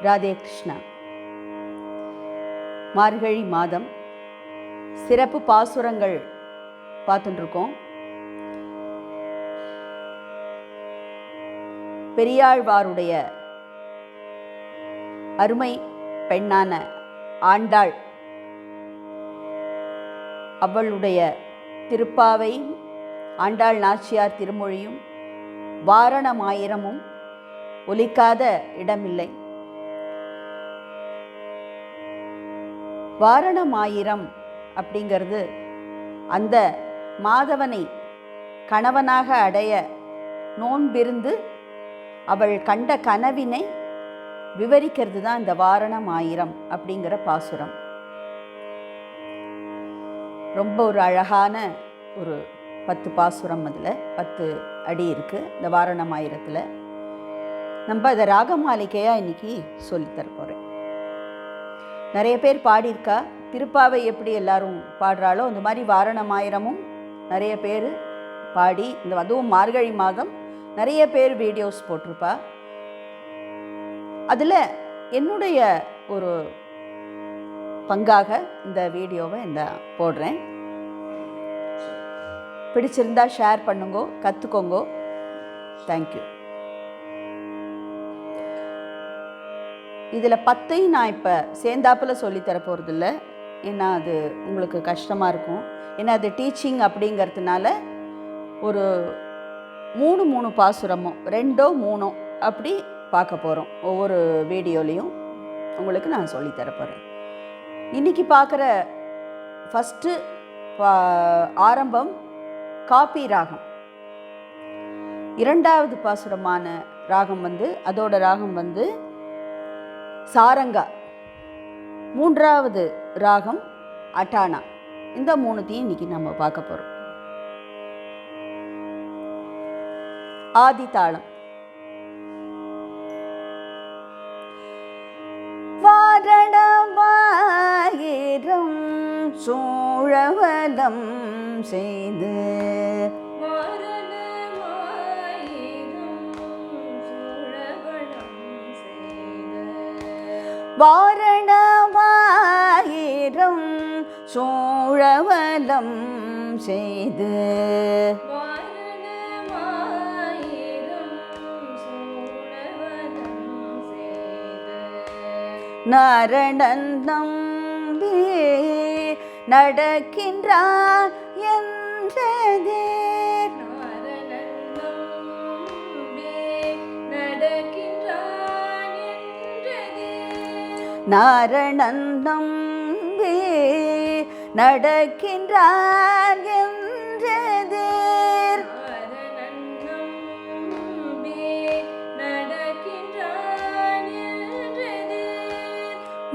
ராதே கிருஷ்ணா. மார்கழி மாதம் சிறப்பு பாசுரங்கள் பார்த்துட்டுருக்கோம். பெரியாழ்வாருடைய அருமை பெண்ணான ஆண்டாள் அவளுடைய திருப்பாவையும் ஆண்டாள் நாச்சியார் திருமொழியும் வாரணமாயிரமும் ஒலிக்காத இடமில்லை. வாரணமாயிரம் அப்படிங்கிறது அந்த மாதவனை கணவனாக அடைய நோன்பிருந்து அவள் கண்ட கனவினை விவரிக்கிறது தான் இந்த வாரணமாயிரம் அப்படிங்கிற பாசுரம். ரொம்ப ஒரு அழகான ஒரு 10 பாசுரம், அதில் 10 அடி இருக்குது இந்த வாரணமாயிரத்தில். நம்ம அதை ராகமாலிகையாக இன்றைக்கி சொல்லித்தர போகிறேன். நிறைய பேர் பாடியிருக்கா. திருப்பாவை எப்படி எல்லாரும் பாடுறாளோ அந்த மாதிரி வாரணமாயிரமும் நிறைய பேர் பாடி, இந்த அதுவும் மார்கழி மாதம் நிறைய பேர் வீடியோஸ் போட்டிருப்பா. அதில் என்னுடைய ஒரு பங்காக இந்த வீடியோவை போடுறேன். பிடிச்சிருந்தா ஷேர் பண்ணுங்கோ, கற்றுக்கோங்கோ. தேங்க்யூ. இதில் 10 நான் இப்போ சேர்ந்தாப்பில் சொல்லித்தர போகிறதில்ல, ஏன்னா அது உங்களுக்கு கஷ்டமாக இருக்கும். ஏன்னா அது டீச்சிங் அப்படிங்கிறதுனால ஒரு 3 பாசுரமோ 2 3 அப்படி பார்க்க போகிறோம். ஒவ்வொரு வீடியோலையும் உங்களுக்கு நான் சொல்லித்தர போகிறேன். இன்றைக்கி பார்க்குற ஃபஸ்ட்டு ஆரம்பம் காப்பி ராகம். 2வது பாசுரமான ராகம் அதோட ராகம் சாரங்கா. 3வது ராகம் அட்டானா. இந்த 3த்தையும் இன்னைக்கு நம்ம பார்க்க போகிறோம். ஆதி தாளம். வாரணமாயிரம் சூழவலம் செய்து வாரணமாயிரம் சூழவலம் செய்து நாரணன் நம்பி நடக்கின்றார் என்றதே. நாரணன் நம்பி நடக்கின்றார் என்றதே.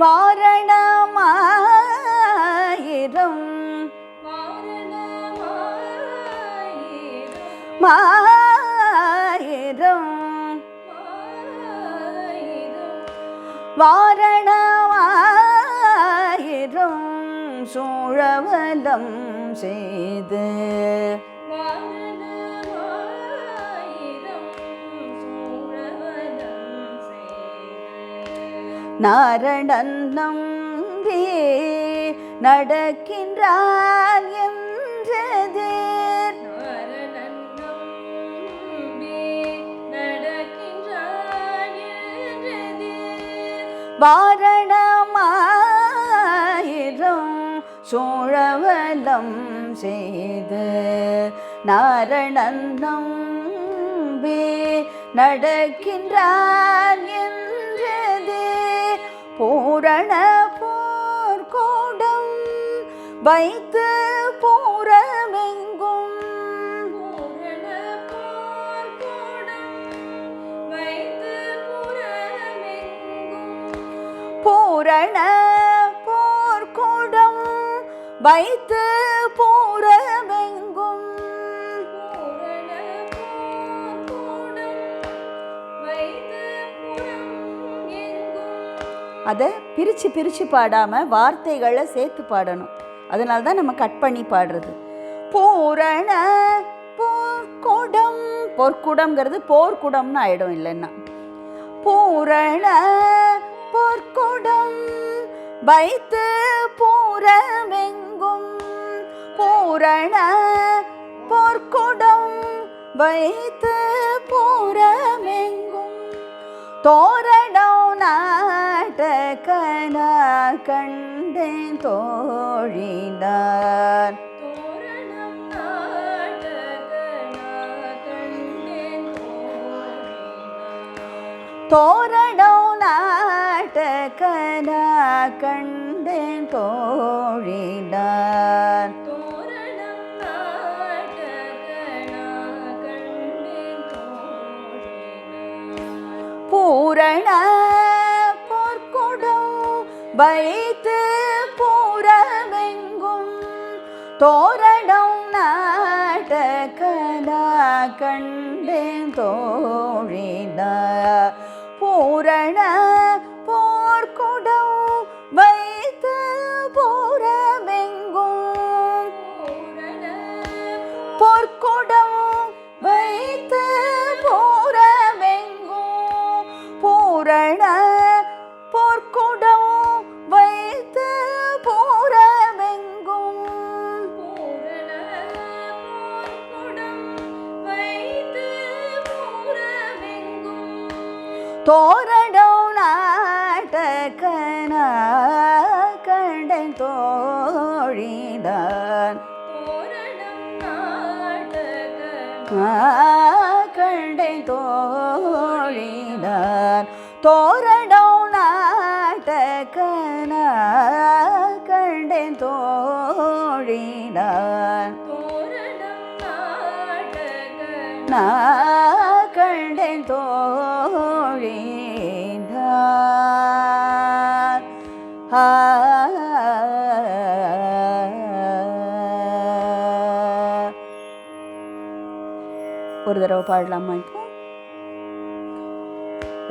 வாரணமாயிரம் மாயிரம் வாரணமாயிரம் சூழவலம் செய்து நாரணன் நம்பி நடக்கின்றார் என்றதே. வாரணமாயிரம் சூழவலம் செய்து நாரணன் நம்பி நடக்கின்றார் என்றதே. பூரண போர்க்கோடம் வைத்து பூரமெங்கும் பூரண போர்க்கோடம் வைத்து பூரமெங்கும் அதை பிரித்து பாடாமல் வார்த்தைகளை சேர்த்து பாடணும். அதனால தான் நம்ம கட் பண்ணி பாடுறது. பூரண பொற்குடம்ங்கிறது போர்க்குடம்னு ஆயிடும் இல்லைன்னா. பூரண பொற்குடம் வைத்து பூரமெங்கும் பூரண பொற்குடம் வைத்து பூரமெங்கும் தோரணம் நாட்டக்கனா கண்டேன் தோழினான் தோரணம் நாட்டக்கனா கண்டேன் தோழினான் பூரண பொற்குடம் வைத்து பூரமெங்கும் தோரணம் நாட்டக்கனா கண்டேன் தோழினான் பூரண போர்க்குடம் வைத்து பூரமெங்கும் பொற்குடம் வைத்து பூரமெங்கும் பூரண பொற்குடம் வைத்து பூரமெங்கும் தோரணம் நாட்டக்கனா கண்டேன் தோழினான் கண்டேன் தோழினான் தோரணம் நாட்டக்கனா கண்டேன் தோழினான் கண்டேன் தோழினான் ஒரு தடவை பாடலாமா? இப்போ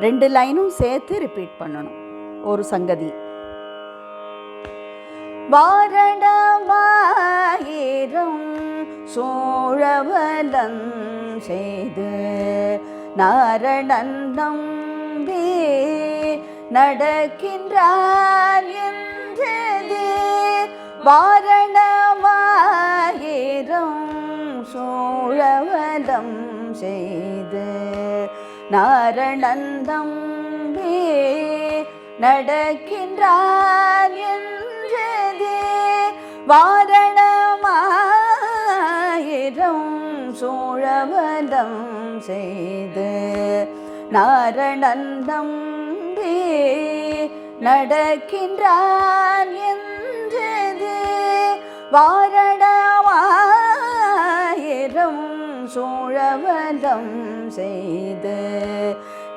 2 லைனும் சேர்த்து ரிப்பீட் பண்ணணும். ஒரு சங்கதி. வாரணமாயிரம் சோழவலம் செய்து நாரணன் நம்பி நடக்கின்றார் என்றது வாரணமாயிரம் சோழவலம் செய்து நாரணன் நம்பி நடக்கின்றார் என்றது வாரணமாயிரம் சோழவலம் செய்து நாரணன் நம்பி நடக்கின்றான் என்றது வாரணமாயிரம் சோழவலம் செய்து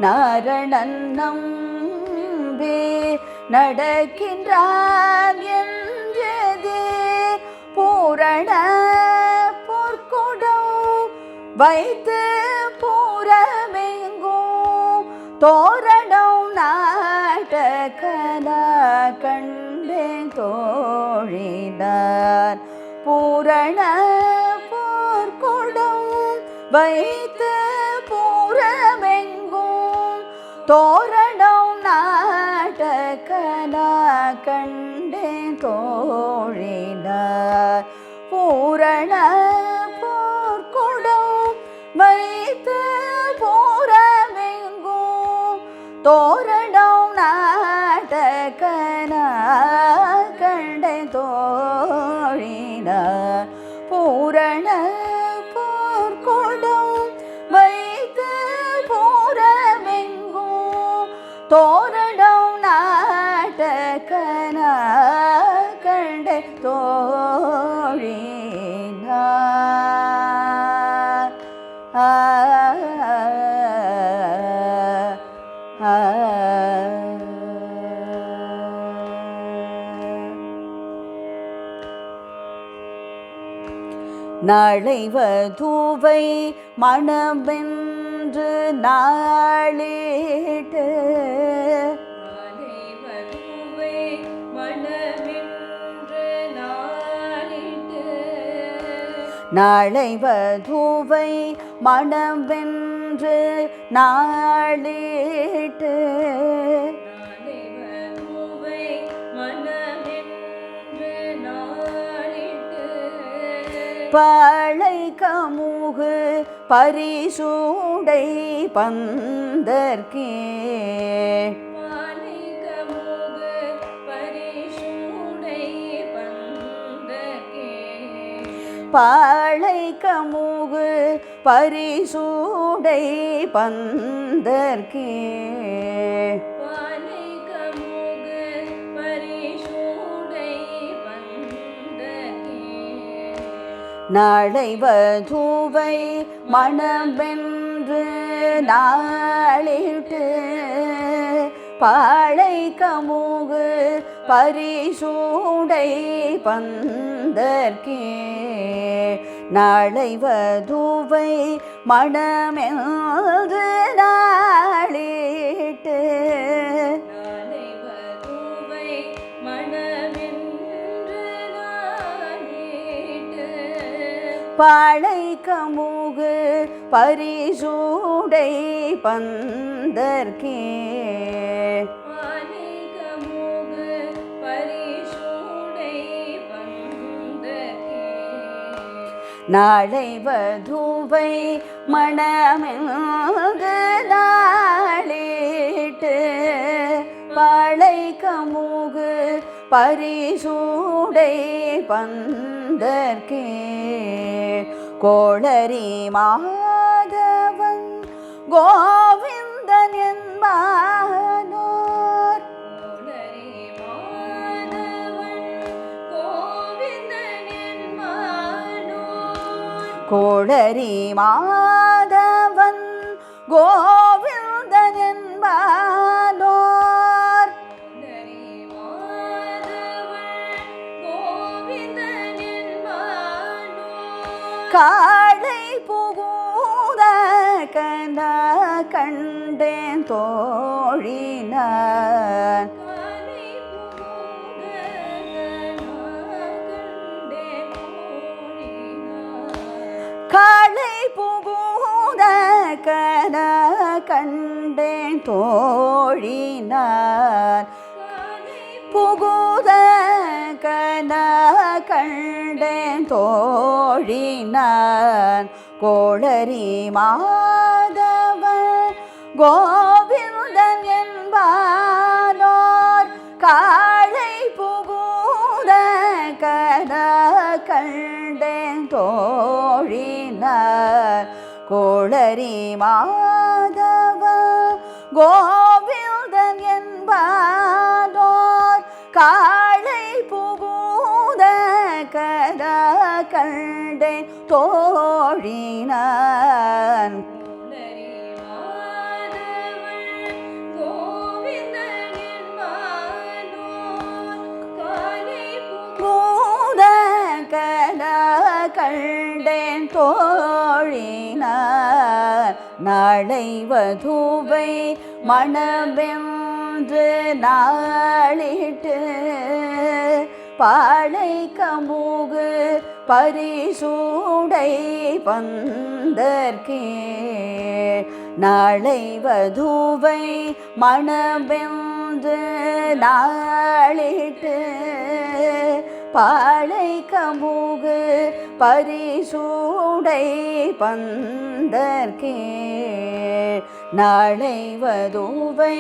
நாரணன் நம்பி நடக்கின்றான் என்றது பூரண பொற்குடம் வைத்து பூரமெங்கும் தோரணம் நாட்டக்கனா கண்டேன் தோழினான் பூரண பொற்குடம் வைத்து பூரமெங்கும் தோரணம் நாட்டக்கனா கண்டேன் தோழினான் பூரண பொற்குடம் வைத்து பூரமெங்கும் தோரணம் நாட்டக்கனா கண்டேன் தோழினான் பூரண பொற்குடம் வைத்து பூரமெங்கும் தோரணம் நாட்டக்கனா கண்டேன் தோழினான் நாளை வதுவை மணமென்று நாளிட்டு நாளை வதுவை மணமென்று நாளிட்டு பாளை கமுகு பரிசூடை பந்தர்க்கே பாளை கமுகு பரிசூடை பந்தர்க்கே நாளை வதுவை மணமென்று நாளிட்டு பாளை கமுகு பரிசூடை பந்தர்க்கே நாளை வதுவை மணமென்று நாளிட்டு பாளை கமுகு பரிசூடை பந்தர்க்கே நாளை வதுவை மணமென்று நாளிட்டு பாளை கமுகு பரிசூடை பந்தர்க்கே கோளரி மாதவன் கோவிந்தன் என்பானோர் கோளரி மாதவன் கோவிந்தன் என்பானோர் காளை புகுத கன கண்டேன் தோழினான் காளை புகுத கன கண்டேன் தோழினான் புகுத கன கண்டேன் தோழினான் கோளரி மாதவன் கோவிந்தன் என்பானோர் காளை புகுத கன கண்டேன் தோழினான் கோளரி மாதவன் கோவிந்தன் என்பானோர் காளை புகுத கன கண்டேன் தோழினான் புகுத கன கண்டேன் தோழினான் நாளை வதுவை மணமென்று நாளிட்டு பாளை கமுகு பரிசூடை பந்தர்க்கே நாளை வதுவை மணமென்று நாளிட்டு பாளை கமுகு பரிசூடை பந்தர்க்கே நாளை வதுவை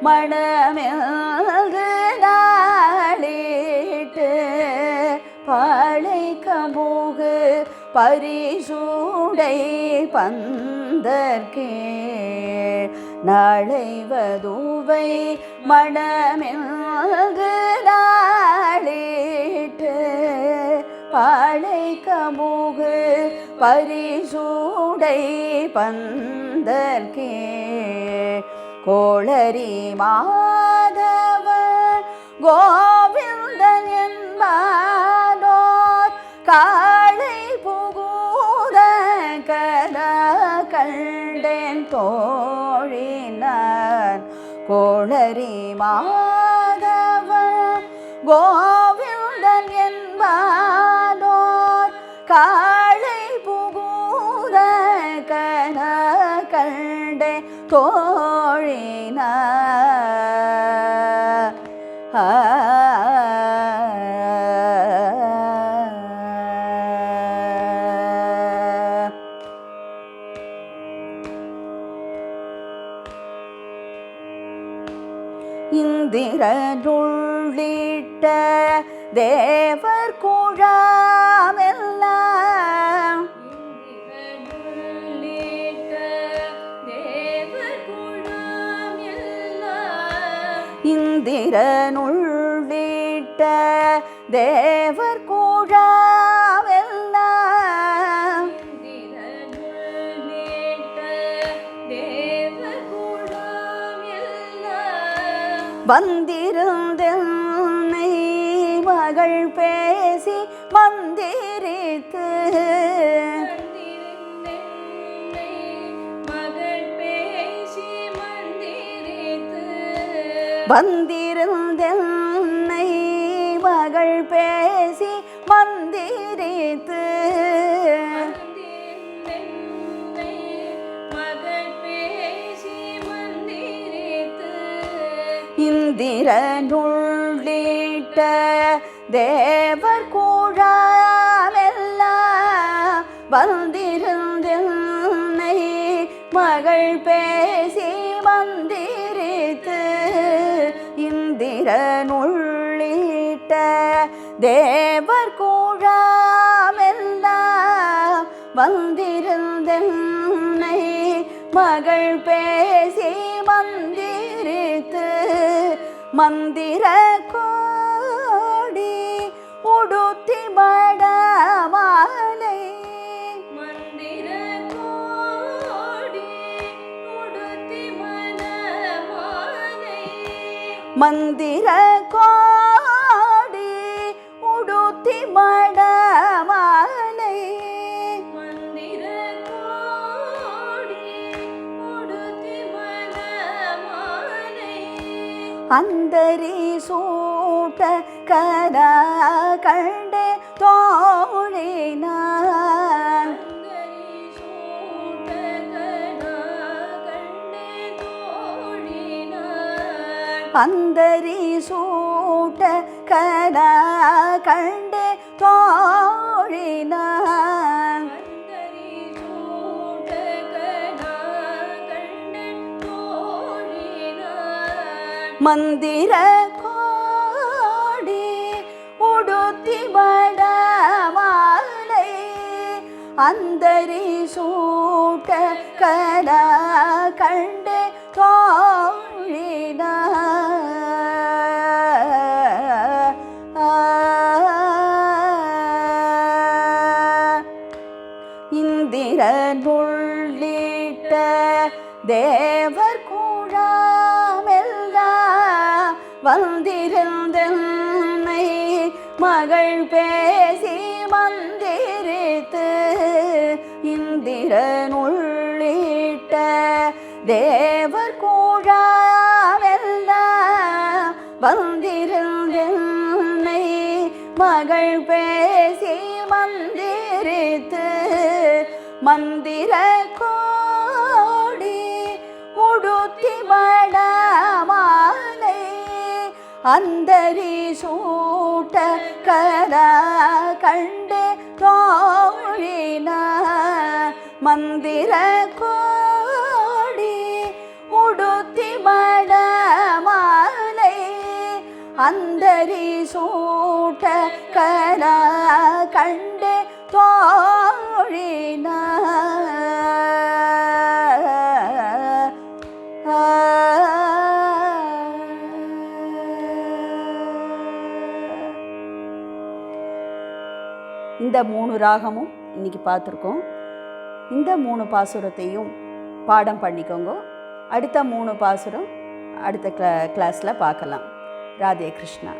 மணமென்று நாளிட்டு பாளை கமுகு பரிசூடை பந்தர்க்கே நாளை வதுவை மணமென்று நாளிட்டு பாளை கமுகு பரிசூடை பந்தர்க்கே கோளரி மாதவன் கோவிந்தன் என்பானோர் காளை புகுத கன கண்டேன் தோழினான் கோளரி மாதவன் கோவிந்தன் என்பானோர் காளை புகுத கன கண்டேன் தோழினான் இந்திரனுள்ளிட்ட தேவர் குழாமெல்லாம் இந்திரனுள்ளிட்ட தேவர் கூழாவெல்லாம் வந்திருந்தென்னை மகள் பேசி மந்திரித்து வந்திருந்தென்னை மகள் பேசி மந்திரித்து இந்திரனுள்ளிட்ட தேவர் கூழாமெல்லாம் வந்திருந்தென்னை மகள் பேசி மந்திரித்து இந்திரனுள்ளிட்ட தேவர் கூழாமெல்லாம் வந்திருந்தென்னை மகள் பேசி மந்திரித்து மந்திர கோடி உடுத்தி மடமாலை மந்திர கோடி உடுத்தி மடமாலை மந்திர கோடி உடுத்தி மடமாலை மந்திர கோடி உடுத்தி மடமாலை அந்தரி சூட்ட கரா கண்டே தோழினான் அந்தரி சூட்ட கரா கண்டே தோழினான் மந்திர கோடி உடுத்தி மடமாலை அந்தரி சூட்ட கரா கண்டே இந்திரனுள்ளிட்ட தேவர் கூழாமெல்லாம் வந்திருந்தென்னை மகள் பேசி மந்திரித்து இந்திரனுள்ளிட்ட தேவர் கூழாமெல்லாம் வந்திருந்தென்னை மகள் பேசி மந்திரித்து மந்திர கோடி உடுத்தி மடமாலை அந்தரி சூட்ட கரா கண்டே தோழினான் மந்திர கோடி உடுத்தி மடமாலை அந்தரி சூட்ட கரா கண்டே இந்த 3 ராகமும் இன்னைக்கு பார்த்துருக்கோம். இந்த 3 பாசுரத்தையும் பாடம் பண்ணிக்கோங்க. அடுத்த 3 பாசுரம் அடுத்த கிளாஸில் பார்க்கலாம். ராதே கிருஷ்ணா.